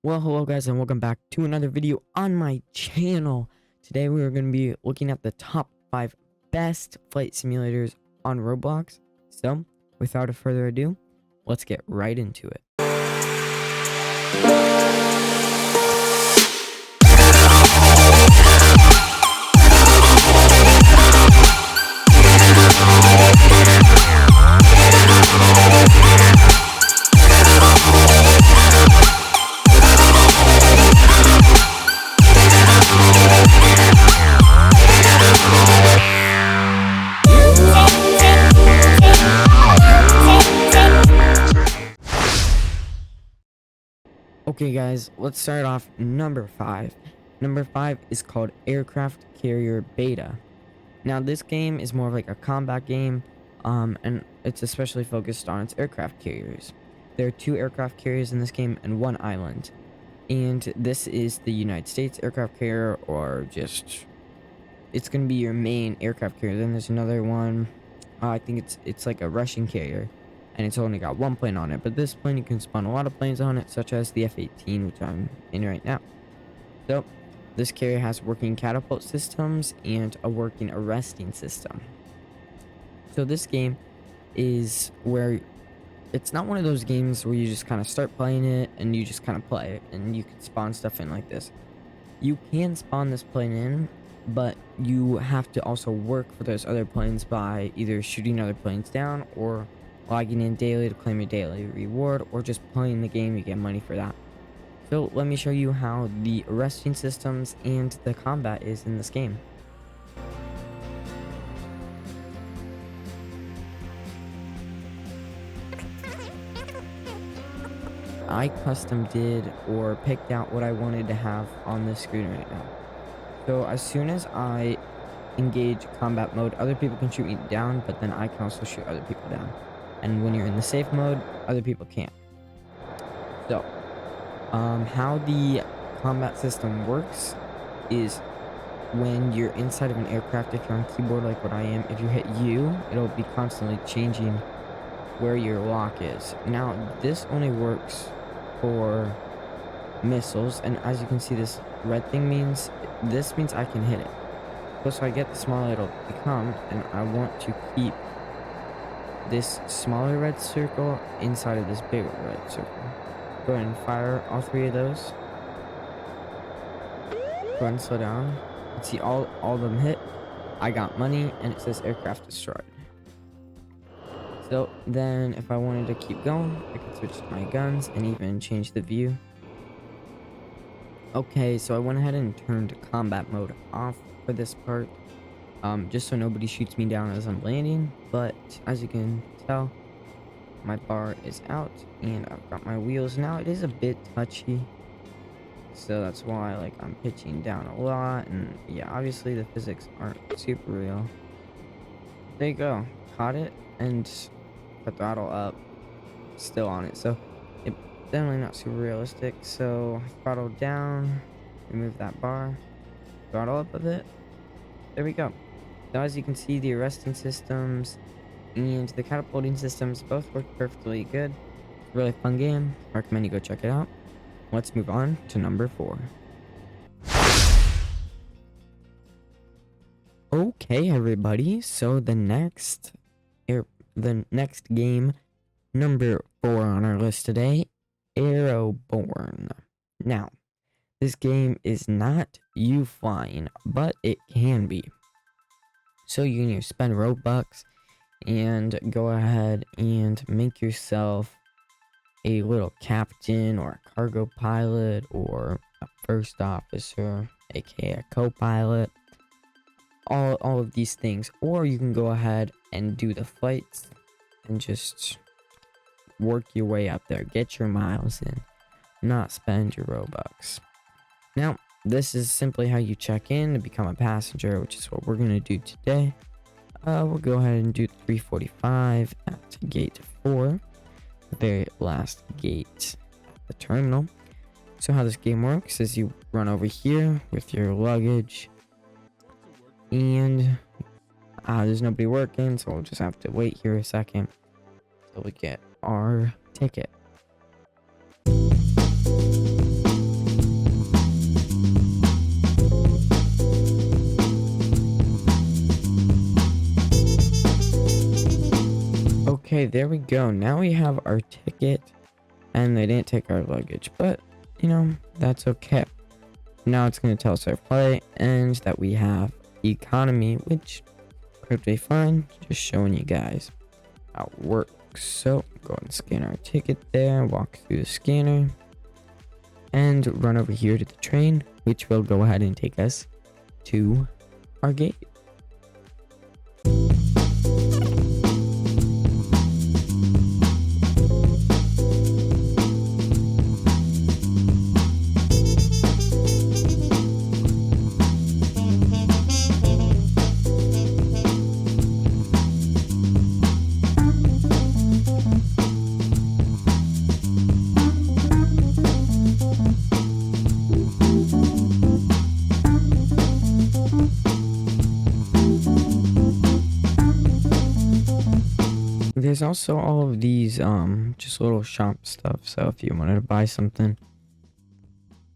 Well, hello guys, and welcome back to another video on my channel. Today we are going to be looking at the top 5 best flight simulators on Roblox. So, without further ado, let's get right into it. Okay guys, let's start off number 5. Number 5 is called Aircraft Carrier Beta. Now this game is more of like a combat game, and it's especially focused on its aircraft carriers. There are 2 aircraft carriers in this game and 1 island. And this is the United States aircraft carrier, or just it's gonna be your main aircraft carrier. Then there's another one. I think it's like a Russian carrier, and it's only got 1 plane on it. But this plane, you can spawn a lot of planes on it, such as the F-18, which I'm in right now. So this carrier has working catapult systems and a working arresting system. So this game is where it's not one of those games where you just kind of start playing it and you just kind of play it and you can spawn stuff in like this. You can spawn this plane in, but you have to also work for those other planes by either shooting other planes down or logging in daily to claim your daily reward, or just playing the game. You get money for that. So let me show you how the arresting systems and the combat is in this game. I custom did or picked out what I wanted to have on this screen right now. So as soon as I engage combat mode, other people can shoot me down, but then I can also shoot other people down. And when you're in the safe mode, other people can't. So how the combat system works is when you're inside of an aircraft, if you're on keyboard like what I am, if you hit U, it'll be constantly changing where your lock is. Now this only works for missiles, and as you can see, this red thing means I can hit it. So I get the smaller it'll become, and I want to keep this smaller red circle inside of this bigger red circle. Go ahead and fire all 3 of those. Go ahead and slow down. You can see all of them hit. I got money, and it says aircraft destroyed. So then if I wanted to keep going, I could switch to my guns and even change the view. Okay, so I went ahead and turned combat mode off for this part, just so nobody shoots me down as I'm landing. But as you can tell, my bar is out and I've got my wheels now. It is a bit touchy, so that's why I'm pitching down a lot, and yeah, obviously the physics aren't super real. There you go, caught it, and the throttle up, still on it, so it's definitely not super realistic. So throttle down, remove that bar, throttle up a bit. There we go. Now as you can see, the arresting systems and the catapulting systems both work perfectly good. Really fun game. I recommend you go check it out. Let's move on to number 4. Okay, everybody. So the next game, number 4 on our list today, Aeroborne. Now, this game is not you flying, but it can be. So you can either spend Robux and go ahead and make yourself a little captain or a cargo pilot or a first officer, aka a co-pilot, all of these things. Or you can go ahead and do the flights and just work your way up there, get your miles in, not spend your Robux. Now this is simply how you check in to become a passenger, which is what we're going to do today. We'll go ahead and do 345 at gate 4, the very last gate at the terminal. So how this game works is you run over here with your luggage, and there's nobody working, so we'll just have to wait here a second till we get our ticket. Okay, there we go. Now we have our ticket, and they didn't take our luggage, but you know, that's okay. Now it's going to tell us our flight and that we have economy, which perfectly fine. Just showing you guys how it works. So go ahead and scan our ticket there, walk through the scanner, and run over here to the train, which will go ahead and take us to our gate. There's also all of these just little shop stuff, so if you wanted to buy something,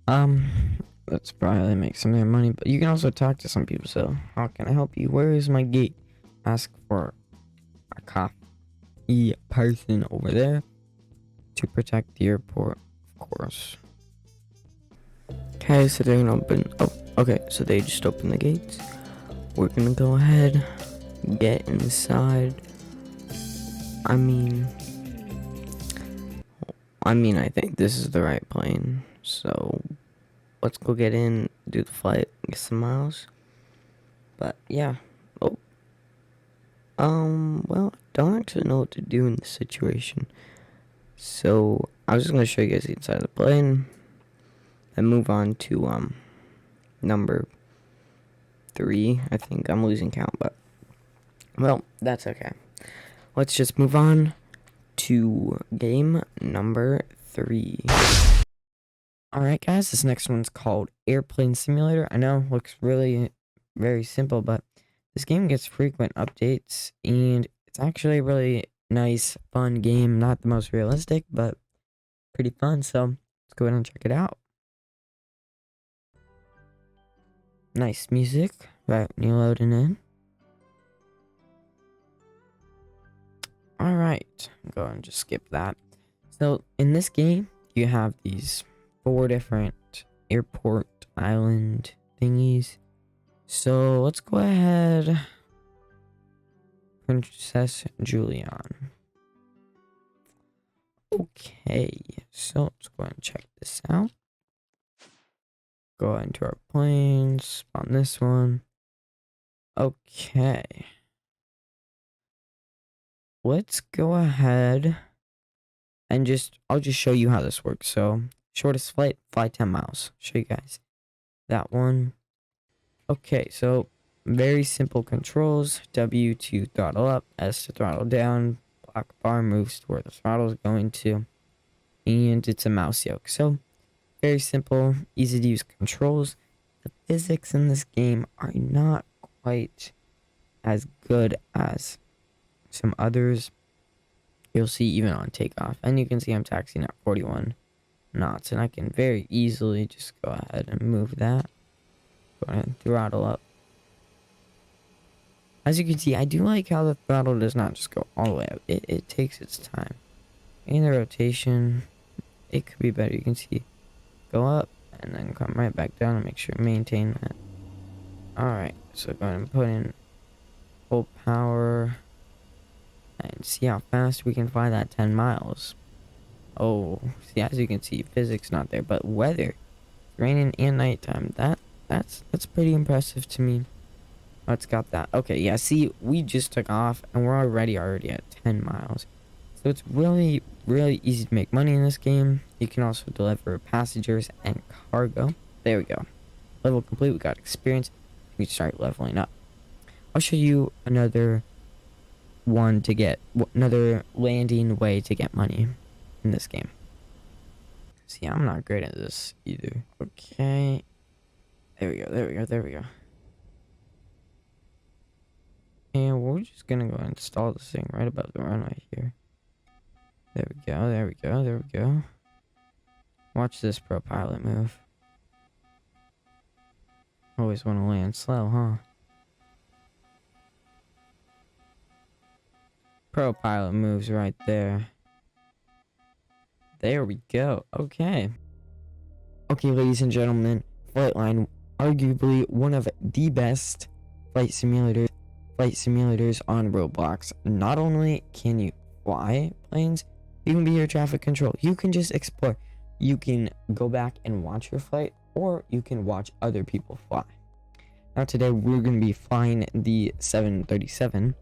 let's probably make some of their money. But you can also talk to some people. So how can I help you? Where is my gate? Ask for a coffee person over there to protect the airport, of course. Okay, so they're gonna open. Oh, okay, so they just opened the gates. We're gonna go ahead, get inside. I mean, I think this is the right plane. So let's go get in, do the flight, get some miles. But yeah. Oh. Well, I don't actually know what to do in this situation. So I was just gonna show you guys the inside of the plane. Then move on to number 3. I think I'm losing count, but well, that's okay. Let's just move on to game number 3. Alright guys, this next one's called Airplane Simulator. I know, looks really very simple, but this game gets frequent updates, and it's actually a really nice, fun game. Not the most realistic, but pretty fun, so let's go ahead and check it out. Nice music, right when you're loading in. Alright, go ahead and just skip that. So, in this game, you have these 4 different airport island thingies. So, let's go ahead. Princess Julian. Okay, so let's go ahead and check this out. Go into our planes, spawn this one. Okay. Let's go ahead and I'll just show you how this works. So, shortest flight, fly 10 miles. Show you guys that one. Okay, so very simple controls. W to throttle up, S to throttle down, block bar moves to where the throttle is going to, and it's a mouse yoke. So, very simple, easy to use controls. The physics in this game are not quite as good as some others. You'll see even on takeoff, and you can see I'm taxiing at 41 knots, and I can very easily just go ahead and move that. Go ahead and throttle up. As you can see, I do like how the throttle does not just go all the way up. It takes its time. And the rotation, it could be better. You can see go up and then come right back down and make sure you maintain that. Alright, so go ahead and put in full power and see how fast we can fly that 10 miles. Oh, see, as you can see, physics not there, but weather, raining and nighttime, that's pretty impressive to me. Oh, it's got that. Okay, yeah, see, we just took off and we're already at 10 miles. So it's really, really easy to make money in this game. You can also deliver passengers and cargo. There we go. Level complete. We got experience. We can start leveling up. I'll show you another another landing way to get money in this game. See, I'm not great at this either. Okay. There we go. And we're just gonna go and install this thing right above the runway here. There we go. Watch this pro pilot move. Always want to land slow, huh? Pro pilot moves right there. There we go. Okay. Okay, ladies and gentlemen, Flightline, arguably one of the best flight simulators on Roblox. Not only can you fly planes, you can be air traffic control. You can just explore. You can go back and watch your flight, or you can watch other people fly. Now today we're going to be flying the 737.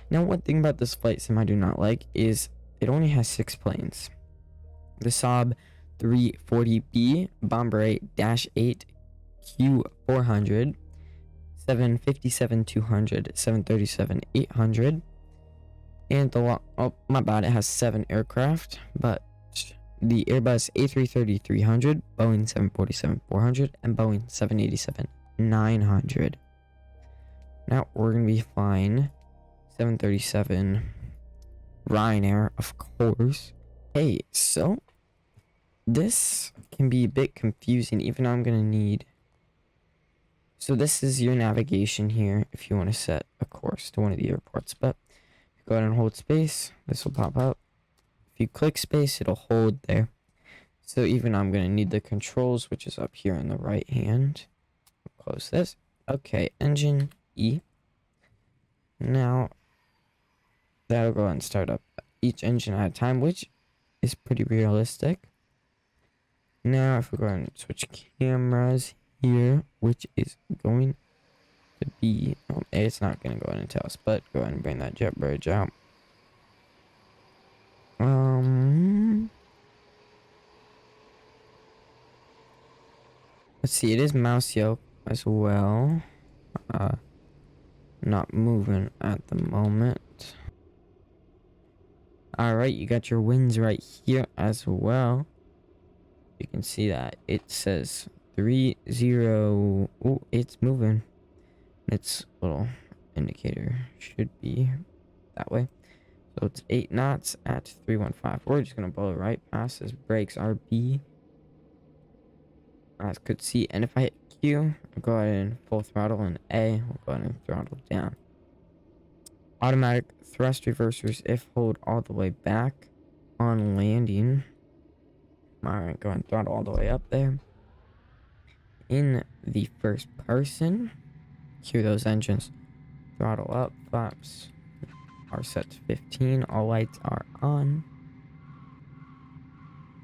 Now one thing about this flight sim I do not like is it only has 6 planes. The Saab 340B, Bomber 8-8, Q400, 757-200, 737-800, and oh my bad, it has 7 aircraft, but the Airbus A330-300, Boeing 747-400, and Boeing 787-900. Now we're gonna be flying 737 Ryanair, of course. Hey, so this can be a bit confusing. Even I'm gonna need. So this is your navigation here if you want to set a course to one of the airports. But go ahead and hold space. This will pop up. If you click space, it'll hold there. So even I'm gonna need the controls, which is up here on the right hand. Close this. Okay, engine E. Now that'll go ahead and start up each engine at a time, which is pretty realistic. Now if we go ahead and switch cameras here, which is going to be it's not going to go ahead and tell us, but go ahead and bring that jet bridge out. Let's see, it is mouse yoke as well. Not moving at the moment. Alright, you got your wings right here as well. You can see that it says 30. Oh, it's moving. Its little indicator should be that way. So it's 8 knots at 315. We're just gonna blow right past this. Brakes are B. As could see, and if I hit Q, I'll go ahead and full throttle, and A, we'll go ahead and throttle down. Automatic thrust reversers if hold all the way back on landing. Alright, go ahead and throttle all the way up there. In the first person, cue those engines. Throttle up, flaps are set to 15, all lights are on.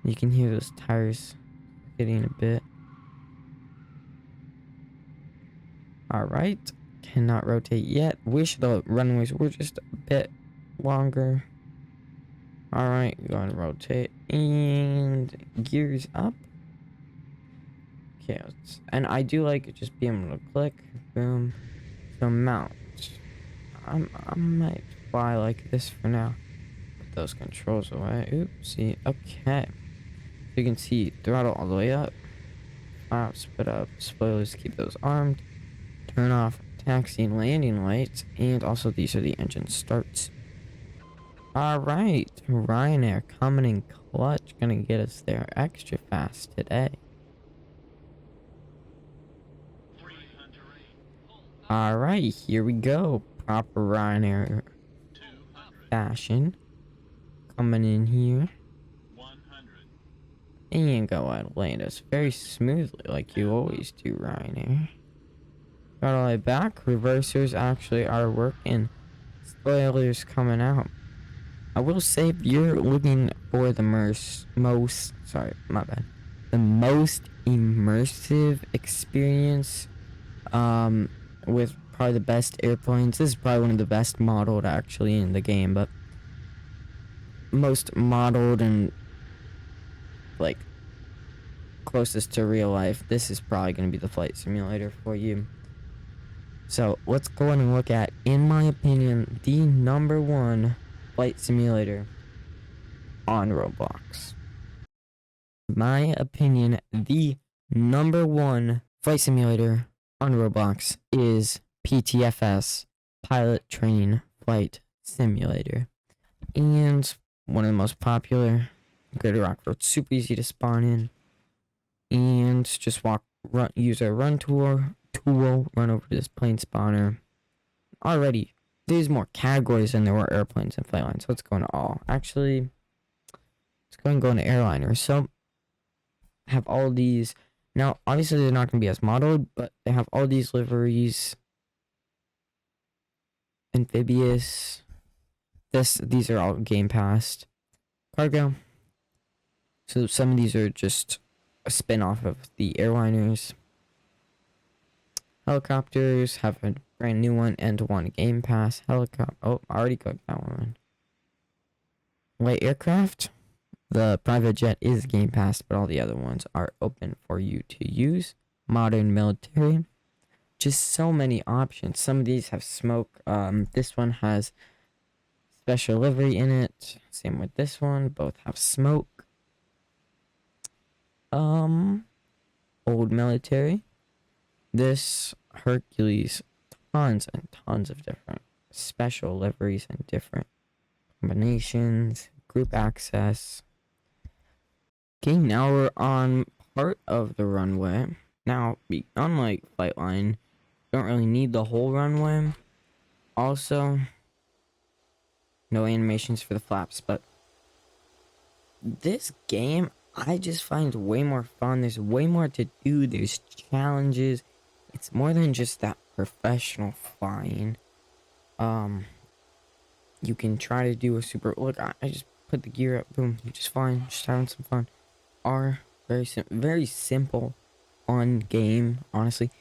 You can hear those tires hitting a bit. Alright, cannot rotate yet. Wish the runways were just a bit longer. Alright, go ahead and rotate, and gears up. Okay, and I do like it just being able to click, boom. So mount. I might fly like this for now. Put those controls away. Oopsie. Okay. So you can see throttle all the way up. Flaps put up. Spoilers, keep those armed. Turn off taxi and landing lights. And also these are the engine starts. Alright. Ryanair coming in clutch. Gonna get us there extra fast today. Alright, here we go. Proper Ryanair fashion. Coming in here. And go ahead and land us very smoothly like you always do, Ryanair. Got all the way back. Reversers actually are working. Spoilers coming out. I will say if you're looking for the most immersive experience, with probably the best airplanes. This is probably one of the best modeled actually in the game, but most modeled and like closest to real life. This is probably going to be the flight simulator for you. So let's go ahead and look at, in my opinion, the #1 flight simulator on Roblox. My opinion, the #1 flight simulator on Roblox is PTFS, Pilot Training Flight Simulator. And one of the most popular. Go to Rock Road, super easy to spawn in. And just use our run tool, run over to this plane spawner. Already, there's more categories than there were airplanes and flight lines. So let's go into all. Actually, let's go and go into airliners. So have all these. Now, obviously, they're not going to be as modeled, but they have all these liveries. Amphibious. These are all game passed. Cargo. So some of these are just a spin-off of the airliners. Helicopters have a brand new one and one game pass. Helicopter. Oh, I already got that one. Light aircraft. The private jet is game pass, but all the other ones are open for you to use. Modern military. Just so many options. Some of these have smoke. This one has special livery in it. Same with this one. Both have smoke. Old military. This Hercules, tons and tons of different special liveries and different combinations. Group access. Okay, now we're on part of the runway. Now, unlike Flightline, you don't really need the whole runway. Also, no animations for the flaps, but this game, I just find way more fun. There's way more to do. There's challenges. It's more than just that professional flying. You can try to do a super... Look, I just put the gear up. Boom. You're just fine. Just having some fun. Very simple, fun game, honestly.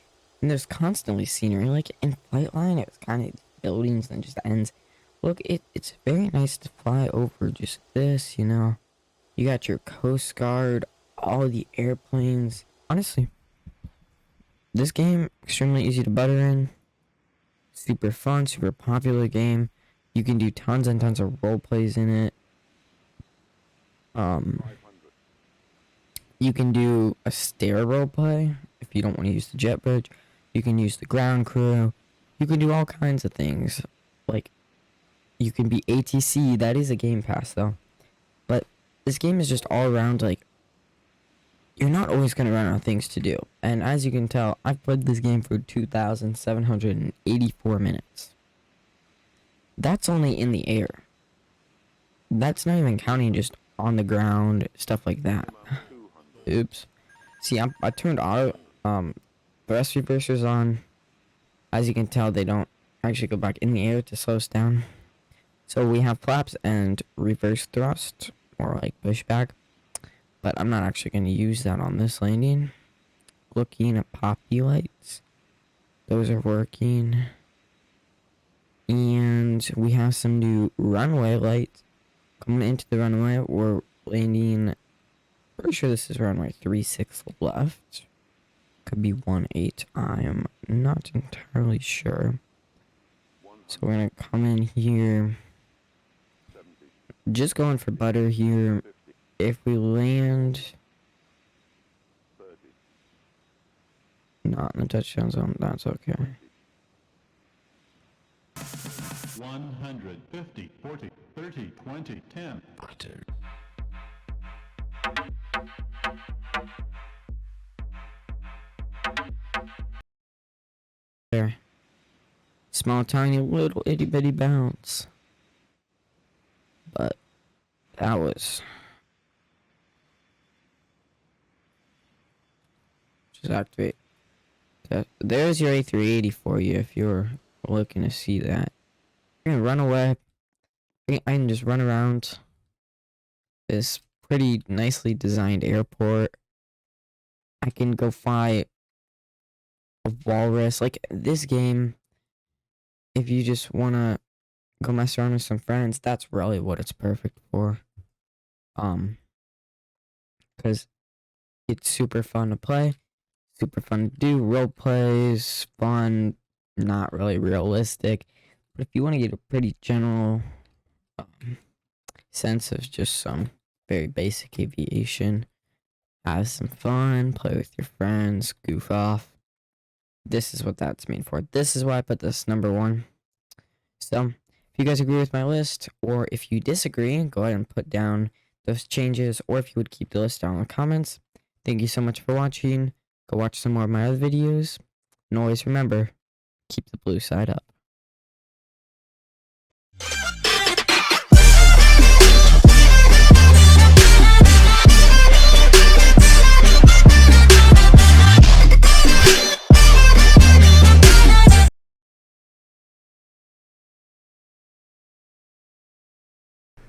And there's constantly scenery. Like in Flightline, it was kind of buildings and just ends. Look, it's very nice to fly over just this, you know. You got your Coast Guard, all the airplanes. Honestly, this game, extremely easy to butter in. Super fun, super popular game. You can do tons and tons of role plays in it. You can do a stair role play if you don't want to use the jet bridge. You can use the ground crew. You can do all kinds of things. Like, you can be ATC. That is a game pass, though. But this game is just all around, like, you're not always going to run out of things to do. And as you can tell, I've played this game for 2,784 minutes. That's only in the air. That's not even counting just on the ground, stuff like that. Oops. See, I turned auto, thrust reversers on. As you can tell, they don't actually go back in the air to slow us down. So we have flaps and reverse thrust, or like pushback. But I'm not actually going to use that on this landing. Looking at poppy lights. Those are working. And we have some new runway lights. Coming into the runway, we're landing... Pretty sure this is runway 36 left. Could be 18. I am not entirely sure. So we're going to come in here. Just going for butter here. If we land not in the touchdown zone, that's okay. 150, 40, 30, 20, 10. Butter. There. Small, tiny, little itty bitty bounce. But that was... Just activate. There's your A380 for you if you're looking to see that. You're gonna run away. I can just run around this pretty nicely designed airport. I can go fly a walrus. Like this game, if you just wanna go mess around with some friends, that's really what it's perfect for. Because it's super fun to play, super fun to do, role plays, fun, not really realistic. But if you want to get a pretty general sense of just some very basic aviation, have some fun, play with your friends, goof off, this is what that's made for. This is why I put this #1. So, if you guys agree with my list, or if you disagree, go ahead and put down those changes, or if you would keep the list down in the comments. Thank you so much for watching. Go watch some more of my other videos. And always remember, keep the blue side up.